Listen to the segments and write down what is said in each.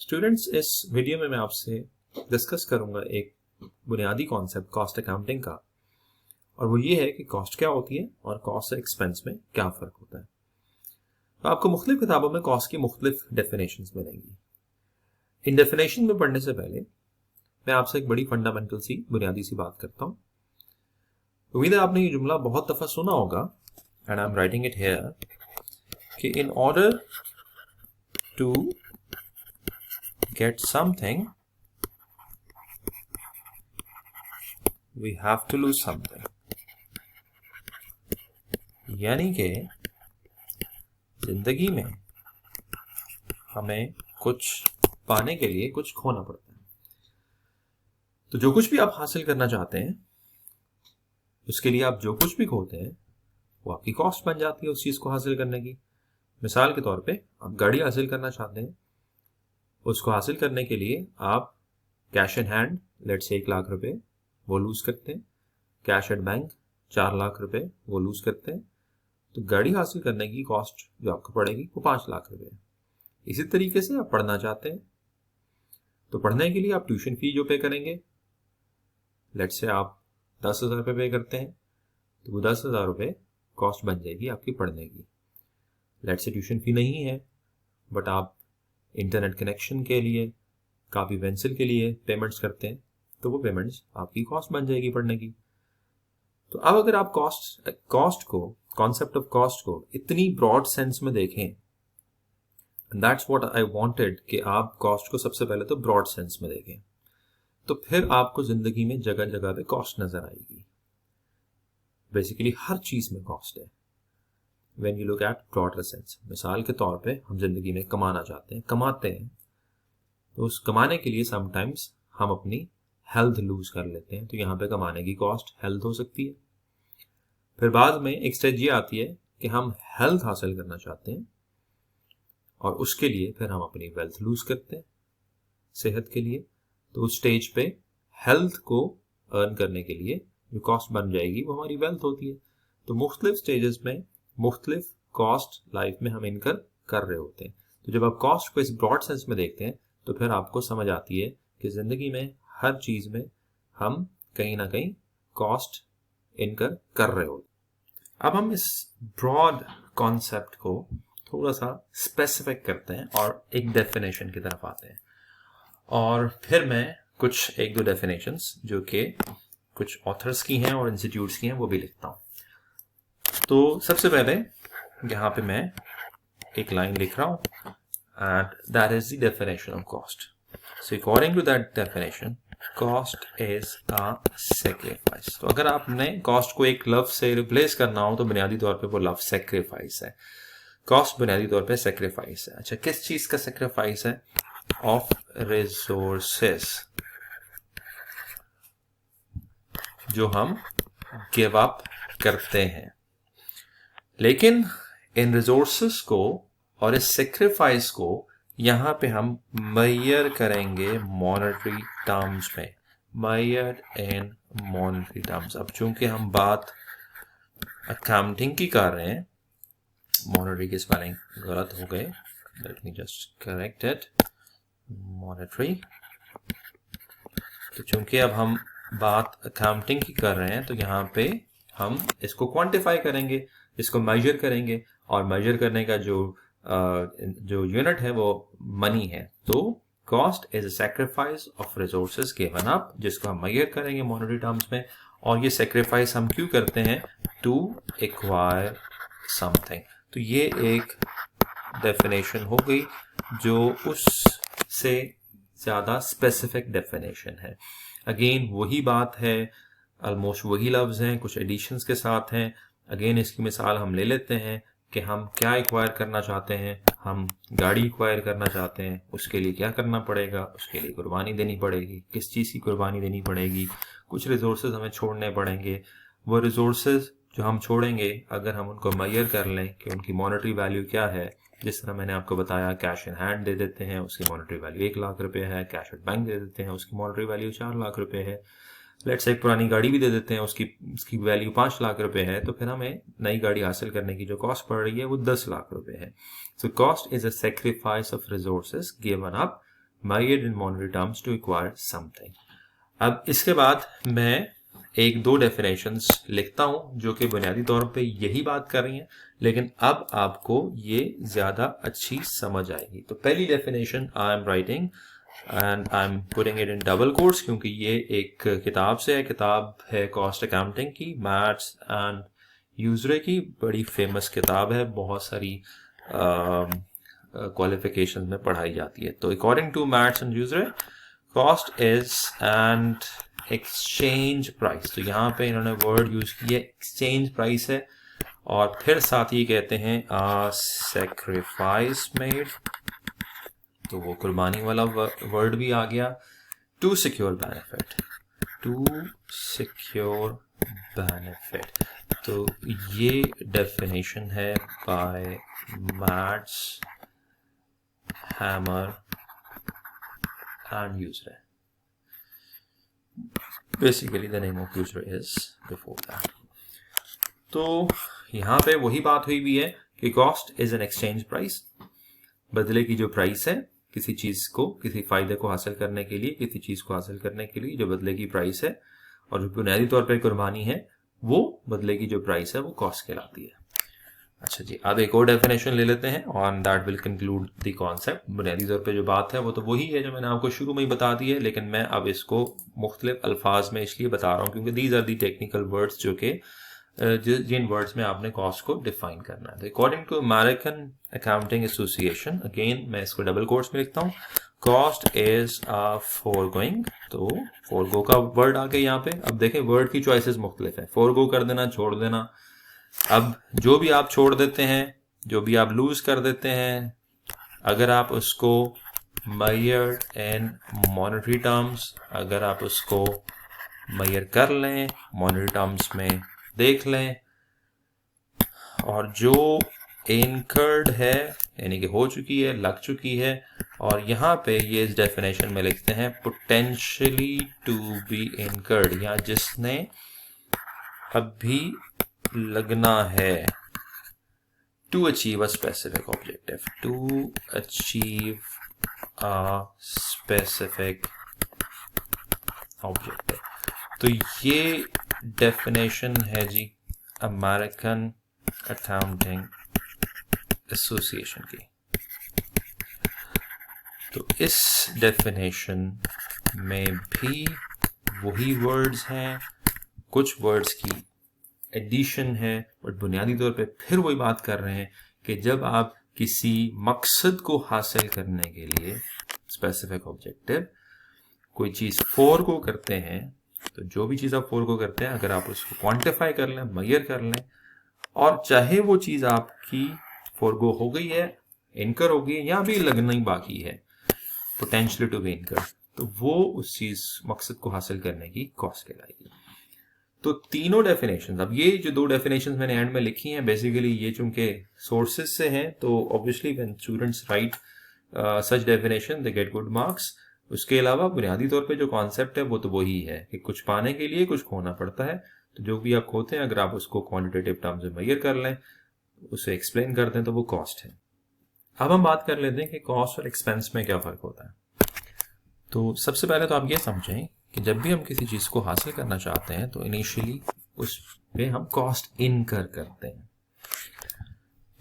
Students, इस video में मैं आपसे डिस्कस करूंगा एक बुनियादी कॉन्सेप्ट कॉस्ट अकाउंटिंग का, और वो ये है कि कॉस्ट क्या होती है और कॉस्ट से एक्सपेंस में क्या फ़र्क होता है। तो आपको मुख्तलिफ किताबों में कॉस्ट की मुख्तलिफ डेफिनेशंस मिलेंगी। इन डेफिनेशन में पढ़ने से पहले मैं आपसे एक बड़ी फंडामेंटल सी बुनियादी सी बात करता हूँ। उम्मीद है आपने ये जुमला बहुत दफ़ा सुना होगा, and I am writing it here, कि in order to get something we have to lose something। यानी कि जिंदगी में हमें कुछ पाने के लिए कुछ खोना पड़ता है। तो जो कुछ भी आप हासिल करना चाहते हैं उसके लिए आप जो कुछ भी खोते हैं वो आपकी कॉस्ट बन जाती है उस चीज को हासिल करने की। मिसाल के तौर पे आप गाड़ी हासिल करना चाहते हैं, उसको हासिल करने के लिए आप cash in hand let's say 1 lakh रुपए वो लूज करते हैं, कैश एट बैंक 4 लाख रुपए वो लूज करते हैं। तो गाड़ी हासिल करने की कॉस्ट जो आपको पड़ेगी वो 5 लाख रुपए है। इसी तरीके से आप पढ़ना चाहते हैं तो पढ़ने के लिए आप ट्यूशन फी जो पे करेंगे, लेट्स से आप 10,000 रुपये पे करते हैं तो वो 10,000 रुपये कॉस्ट बन जाएगी आपकी पढ़ने की। लेट्स से ट्यूशन फी नहीं है बट आप इंटरनेट कनेक्शन के लिए, काफ़ी पेंसिल के लिए पेमेंट्स करते हैं तो वो पेमेंट्स आपकी कॉस्ट बन जाएगी पढ़ने की। तो अब अगर आप कॉन्सेप्ट ऑफ कॉस्ट को इतनी ब्रॉड सेंस में देखें, दैट्स व्हाट आई वांटेड कि आप कॉस्ट को सबसे पहले तो ब्रॉड सेंस में देखें, तो फिर आपको जिंदगी में जगह जगह पे कॉस्ट नजर आएगी। बेसिकली हर चीज में कॉस्ट है when you look at broader sense. मिसाल के तौर पे हम जिंदगी में कमाना चाहते हैं, कमाते हैं, तो उस कमाने के लिए समटाइम्स हम अपनी हेल्थ लूज कर लेते हैं, तो यहाँ पे कमाने की कॉस्ट हेल्थ हो सकती है। फिर बाद में एक स्टेज ये आती है कि हम हेल्थ हासिल करना चाहते हैं और उसके लिए फिर हम अपनी वेल्थ लूज करते हैं सेहत के लिए। तो उस स्टेज पे हेल्थ को अर्न करने के लिए जो कॉस्ट बन जाएगी वो हमारी वेल्थ होती है। तो मुख्तलिफ स्टेजेस में मुख्तलिफ कॉस्ट लाइफ में हम इनकर कर रहे होते हैं। तो जब आप कॉस्ट को इस ब्रॉड सेंस में देखते हैं तो फिर आपको समझ आती है कि जिंदगी में हर चीज में हम कहीं ना कहीं कॉस्ट इनकर कर रहे होते हैं। अब हम इस ब्रॉड कॉन्सेप्ट को थोड़ा सा स्पेसिफिक करते हैं और एक डेफिनेशन की तरफ आते हैं, और फिर मैं कुछ 1-2 डेफिनेशंस जो कि कुछ ऑथर्स की हैं और इंस्टीट्यूट्स की हैं वो भी लिखता हूँ। तो सबसे पहले यहाँ पे मैं एक लाइन लिख रहा हूँ, and that is the definition of cost. So according to that definition, cost is a sacrifice. तो अगर आपने कॉस्ट को एक लफ्ज से रिप्लेस करना हो तो बुनियादी तौर पे वो लफ्ज सैक्रिफाइस है। कॉस्ट बुनियादी तौर पे सैक्रिफाइस है। अच्छा, किस चीज का सैक्रिफाइस है? ऑफ रिसोर्सेस, जो हम गिव अप करते हैं। लेकिन इन रिसोर्सेस को और इस सेक्रीफाइस को यहां पे हम मेजर करेंगे मॉनेटरी टर्म्स में, मेजर इन मॉनेटरी टर्म्स। अब चूंकि हम बात अकाउंटिंग की कर रहे हैं, मॉनेटरी की स्पेलिंग गलत हो गए, let me just correct it, monetary. तो चूंकि अब हम बात अकाउंटिंग की कर रहे हैं तो यहाँ पे हम इसको क्वांटिफाई करेंगे, इसको मेजर करेंगे, और मेजर करने का जो यूनिट है वो मनी है। तो cost is a sacrifice of resources given up, जिसको हम मेजर करेंगे मॉनेटरी टर्म्स में। और ये सैक्रिफाइस हम क्यों करते हैं? To acquire something. तो ये एक डेफिनेशन हो गई जो उससे ज्यादा स्पेसिफिक डेफिनेशन है। अगेन वही बात है, ऑलमोस्ट वही लफ्ज हैं, कुछ एडिशंस के साथ हैं। अगेन इसकी मिसाल हम ले लेते हैं कि हम क्या एक्वायर करना चाहते हैं। हम गाड़ी एक्वायर करना चाहते हैं, उसके लिए क्या करना पड़ेगा? उसके लिए कुर्बानी देनी पड़ेगी। किस चीज़ की कुर्बानी देनी पड़ेगी? कुछ रिसोर्सेज हमें छोड़ने पड़ेंगे। वो रिसोर्सेज जो हम छोड़ेंगे, अगर हम उनको मेजर कर लें कि उनकी मॉनेटरी वैल्यू क्या है, जिस तरह मैंने आपको बताया, कैश इन हैंड दे देते हैं, उसकी मॉनेटरी वैल्यू 1 लाख रुपए है। कैश एट बैंक दे देते हैं, उसकी मॉनेटरी वैल्यू 4 लाख रुपए है। लेट्स से एक पुरानी गाड़ी भी दे देते हैं, उसकी वैल्यू 5 लाख रुपए है, तो फिर हमें नई गाड़ी हासिल करने की जो कॉस्ट पड़ रही है वो 10 लाख रुपए है। So cost is a sacrifice of resources given up measured in monetary terms to acquire something. अब इसके बाद मैं एक दो डेफिनेशंस लिखता हूं जो कि बुनियादी तौर पे यही बात कर रही हैं, लेकिन अब आपको ये ज़्यादा अच्छी समझ आएगी। तो पहली definition I am writing and I am putting it in double quotes, क्योंकि ये एक किताब से है। किताब है कॉस्ट अकाउंटिंग की, मैट्स एंड यूजरे की, बड़ी फेमस किताब है, बहुत सारी क्वालिफिकेशन में पढ़ाई जाती है। तो according to Mats and Yusre, cost is and exchange price. तो यहाँ पे इन्होंने वर्ड यूज किया एक्सचेंज प्राइस है, और फिर साथ ही कहते हैं सैक्रिफाइस मेड, तो वो कुर्बानी वाला वर्ड भी आ गया। To secure benefit, to secure benefit. तो ये डेफिनेशन है by Matz, Hammer and Usry. Basically the name of Usry is before that. तो यहाँ पे वही बात हुई भी है कि cost is an exchange price, बदले की जो प्राइस है किसी चीज को, किसी फायदे को हासिल करने के लिए, किसी चीज को हासिल करने के लिए जो बदले की प्राइस है, और जो बुनियादी तौर पर कुर्बानी है, वो बदले की जो प्राइस है वो कॉस्ट कहलाती है। अच्छा जी, अब एक और डेफिनेशन ले लेते हैं on that will conclude the concept. बुनियादी तौर पे जो बात है वो तो वही है जो मैंने आपको शुरू में ही बता दी है, लेकिन मैं अब इसको मुख्तलिफ अल्फाज में इसलिए बता रहा हूँ क्योंकि these are the technical words जो कि जिन वर्ड्स में आपने कॉस्ट को डिफाइन करना है। तो according to American Accounting Association, again मैं इसको डबल कोट्स में लिखता हूँ, कॉस्ट इज अ फोरगोइंग। तो फोरगो का वर्ड आ गया यहाँ पे। अब देखें वर्ड की चॉइसेस मुख्तलिफ है, फोरगो कर देना, छोड़ देना। अब जो भी आप छोड़ देते हैं, जो भी आप लूज कर देते हैं, अगर आप उसको मेजर्ड इन मॉनेटरी टर्म्स, अगर आप उसको मेजर कर लें, मॉनेटरी टर्म्स में देख लें, और जो इनकर्ड है यानी कि हो चुकी है, लग चुकी है, और यहाँ पे ये इस डेफिनेशन में लिखते हैं पोटेंशियली टू बी इनकर्ड, या जिसने अभी लगना है, to achieve a specific objective, to achieve a specific objective. तो ये डेफिनेशन है जी अमेरिकन अकाउंटिंग एसोसिएशन की। तो इस डेफिनेशन में भी वही वर्ड्स हैं, कुछ वर्ड्स की एडिशन है, बट बुनियादी तौर पे फिर वही बात कर रहे हैं कि जब आप किसी मकसद को हासिल करने के लिए, स्पेसिफिक ऑब्जेक्टिव, कोई चीज़ फोरगो करते हैं, तो जो भी चीज़ आप फोरगो करते हैं, अगर आप उसको क्वांटिफाई कर लें, मेजर कर लें, और चाहे वो चीज़ आपकी फोरगो हो गई है, इनकर हो गई है, या भी लगना ही बाकी है, पोटेंशियल टू बी इनकर, तो वो उस चीज़ मकसद को हासिल करने की कॉस्ट कहलाएगी। तो तीनों डेफिनेशंस, अब ये जो दो डेफिनेशंस मैंने एंड में लिखी हैं, बेसिकली ये चूंकि सोर्सेज से हैं, तो obviously when students right such definition they get good marks. उसके अलावा बुनियादी तौर पे जो कॉन्सेप्ट है वो तो वही है कि कुछ पाने के लिए कुछ खोना पड़ता है। तो जो भी आप खोते हैं, अगर आप उसको क्वांटिटेटिव टर्म्स में मेजर कर लें, उसे एक्सप्लेन कर दें, तो वो कॉस्ट है। अब हम बात कर लेते हैं कि कॉस्ट और एक्सपेंस में क्या फ़र्क होता है। तो सबसे पहले तो आप ये समझें कि जब भी हम किसी चीज़ को हासिल करना चाहते हैं, तो इनिशियली उस पे हम कॉस्ट इनकर करते हैं।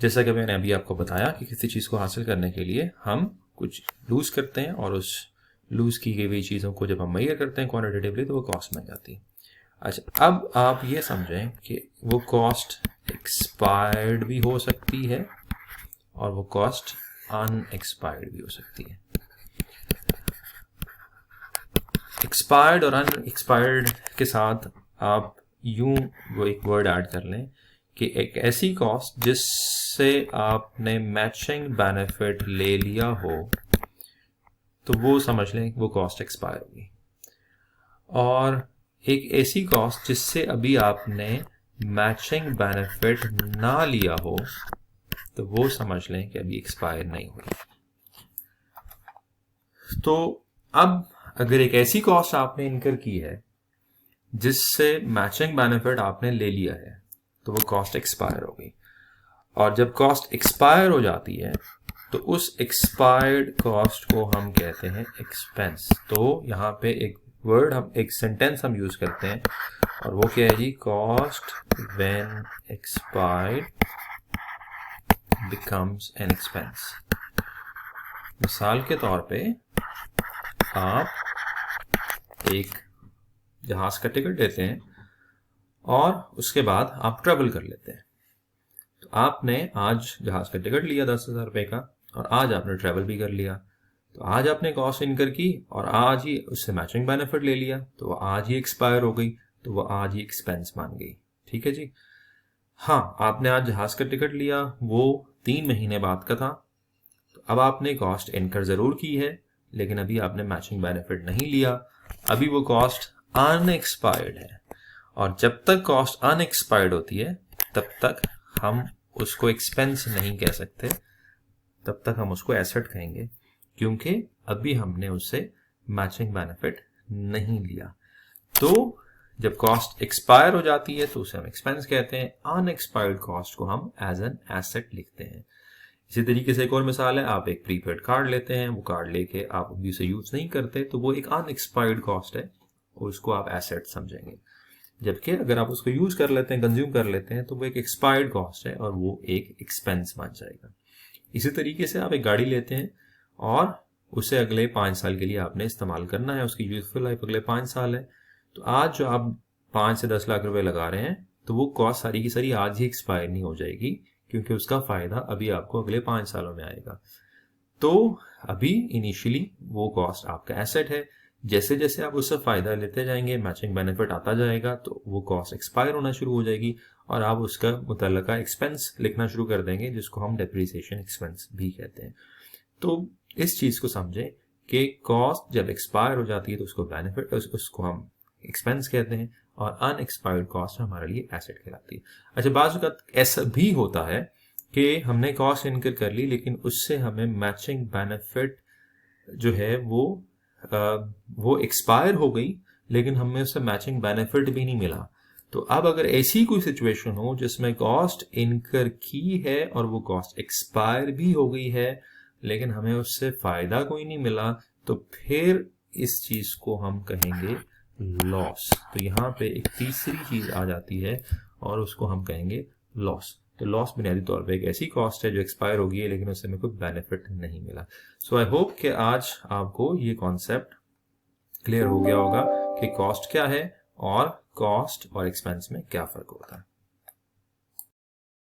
जैसा कि मैंने अभी आपको बताया कि किसी चीज़ को हासिल करने के लिए हम कुछ लूज करते हैं, और उस लूज की गई हुई चीज़ों को जब हम मेजर करते हैं क्वांटिटेटिवली, तो वो कॉस्ट में जाती है। अच्छा, अब आप ये समझें कि वो कॉस्ट एक्सपायर्ड भी हो सकती है और वो कॉस्ट अनएक्सपायर्ड भी हो सकती है। एक्सपायर्ड और अनएक्सपायर्ड के साथ आप यूं वो एक वर्ड ऐड कर लें कि एक ऐसी कॉस्ट जिससे आपने मैचिंग बेनिफिट ले लिया हो, तो वो समझ लें वो कॉस्ट एक्सपायर होगी। और एक ऐसी कॉस्ट जिससे अभी आपने मैचिंग बेनिफिट ना लिया हो, तो वो समझ लें कि अभी एक्सपायर नहीं हुई। तो अब अगर एक ऐसी कॉस्ट आपने इनकर की है जिससे मैचिंग बेनिफिट आपने ले लिया है, तो वो कॉस्ट एक्सपायर हो गई। और जब कॉस्ट एक्सपायर हो जाती है, तो उस एक्सपायर्ड कॉस्ट को हम कहते हैं एक्सपेंस। तो यहाँ पे एक वर्ड हम एक सेंटेंस हम यूज करते हैं और वो क्या है जी, cost when expired becomes an expense. मिसाल के तौर पे आप एक जहाज का टिकट लेते हैं और उसके बाद आप ट्रेवल कर लेते हैं। तो आपने आज जहाज का टिकट लिया 10,000 रुपये का और आज आपने ट्रेवल भी कर लिया। तो आज आपने कॉस्ट इनकर की और आज ही उससे मैचिंग बेनिफिट ले लिया, तो वो आज ही एक्सपायर हो गई, तो वो आज ही एक्सपेंस मान गई। ठीक है जी। हाँ, आपने आज जहाज का टिकट लिया, वो 3 महीने बाद का था, तो अब आपने कॉस्ट इनकर जरूर की है, लेकिन अभी आपने मैचिंग बेनिफिट नहीं लिया, अभी वो कॉस्ट अनएक्सपायर्ड है। और जब तक कॉस्ट अनएक्सपायर्ड होती है तब तक हम उसको एक्सपेंस नहीं कह सकते, तब तक हम उसको एसेट कहेंगे, क्योंकि अभी हमने उससे मैचिंग बेनिफिट नहीं लिया। तो जब कॉस्ट एक्सपायर हो जाती है तो उसे हम एक्सपेंस कहते हैं। अनएक्सपायर्ड कॉस्ट को हम एज एन एसेट लिखते हैं। इसी तरीके से एक और मिसाल है, आप एक प्रीपेड कार्ड लेते हैं, वो कार्ड लेके आप अभी उसे यूज नहीं करते, तो वो एक अनएक्सपायर्ड कॉस्ट है और उसको आप एसेट समझेंगे। जबकि अगर आप उसको यूज कर लेते हैं, कंज्यूम कर लेते हैं, तो वो एक एक्सपायर्ड कॉस्ट है और वो एक एक्सपेंस बन जाएगा। इसी तरीके से आप एक गाड़ी लेते हैं और उसे अगले 5 साल के लिए आपने इस्तेमाल करना है, उसकी यूजफुल लाइफ अगले 5 साल है। तो आज जो आप 5 से 10 लाख रुपए लगा रहे हैं, तो वो कॉस्ट सारी की सारी आज ही एक्सपायर नहीं हो जाएगी, क्योंकि उसका फायदा अभी आपको अगले 5 सालों में आएगा। तो अभी इनिशियली वो कॉस्ट आपका एसेट है। जैसे जैसे आप उससे फायदा लेते जाएंगे, मैचिंग बेनिफिट आता जाएगा, तो वो कॉस्ट एक्सपायर होना शुरू हो जाएगी और आप उसका मुतल्लका एक्सपेंस लिखना शुरू कर देंगे, जिसको हम डेप्रिसिएशन एक्सपेंस भी कहते हैं। तो इस चीज को समझें कि कॉस्ट जब एक्सपायर हो जाती है तो उसको बेनिफिट, उसको हम एक्सपेंस कहते हैं, और अनएक्सपायर्ड कॉस्ट हमारे लिए एसेट कहलाती है। अच्छा, बाज़ वक़्त ऐसा भी होता है कि हमने कॉस्ट इनकर कर ली, लेकिन उससे हमें मैचिंग बेनिफिट जो है वो एक्सपायर हो गई, लेकिन हमें उससे मैचिंग बेनिफिट भी नहीं मिला। तो अब अगर ऐसी कोई सिचुएशन हो जिसमें कॉस्ट इनकर की है और वो कॉस्ट एक्सपायर भी हो गई है, लेकिन हमें उससे फायदा कोई नहीं मिला, तो फिर इस चीज को हम कहेंगे लॉस। तो यहाँ पे एक तीसरी चीज आ जाती है और उसको हम कहेंगे लॉस। तो लॉस बुनियादी तौर पे एक ऐसी कॉस्ट है जो एक्सपायर हो गई है, लेकिन उससे हमें कोई बेनिफिट नहीं मिला। सो आई होप कि आज आपको ये कॉन्सेप्ट क्लियर हो गया होगा कि कॉस्ट क्या है और कॉस्ट और एक्सपेंस में क्या फर्क होता है।